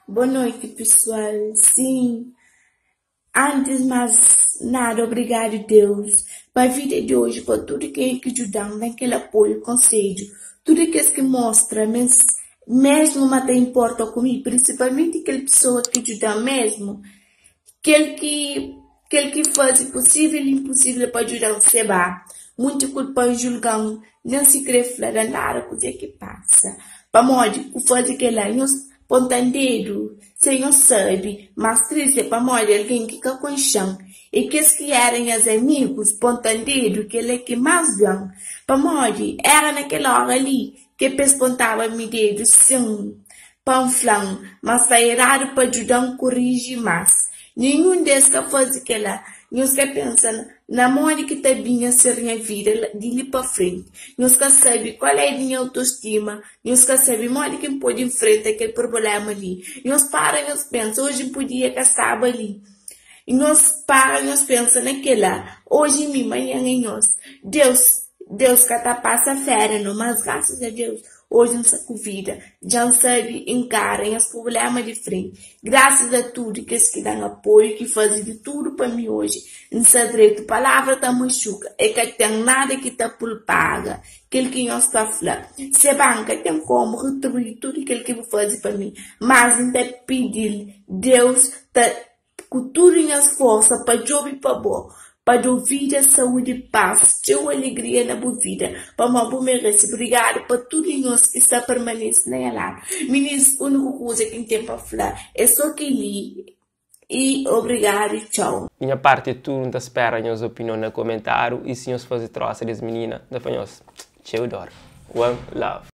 Boa noite, pessoal. Sim, antes mais nada, obrigado, Deus, para a vida de hoje, por tudo que ajudam, naquele apoio, conselho, tudo que mostra, mas mesmo até importa comigo, principalmente aquela pessoa que ajuda mesmo, aquele que faz o possível e o impossível para ajudar o Seba. Muito culpa julgam, não se crê falar nada, coisa que passa. Para modo, o fazer que lá, nós pontandeiro, senhor sabe, mas triste para modo alguém que fica com chão. E que eram os amigos, pontandeiro, que ele que mais vão. Para modo, era naquela hora ali, que pespontava me dedo, sim, panflão, mas sairá para ajudar a corrigir mais. Nenhum desses que faz aquela, nós que pensam na moda que está bem a ser minha vida de ali para frente. Nós que sabe qual é a minha autoestima, nós que sabe modo que pode enfrentar aquele problema ali. Nós para, nós pensamos, hoje podia que estava ali. E nós para, nós pensamos naquela, hoje e amanhã em nós. Deus que tá passa fera, não, mas graças a Deus, hoje nossa vida já sabe encarem os problemas de frente. Graças a tudo que dão apoio, que fazem de tudo para mim hoje. Nessa direito, palavra tá machuca, é que tem nada que tá por paga, aquele que nós está falando. Se banca tem como retribuir tudo aquilo que faz para mim, mas não tem pedir, Deus tá com tudo em as forças para jogo e para bom. Para ouvir a saúde e paz, teu alegria na boa vida. Para uma boa merece. Obrigado por tudo em nós que está permanece na lá. Ministro, a única coisa que tem para falar é só que li. E obrigado e tchau. Minha parte, tu não espera a nossa opinião no comentário. E se nós fazer troça das meninas, da fanhos. Tchau, One love.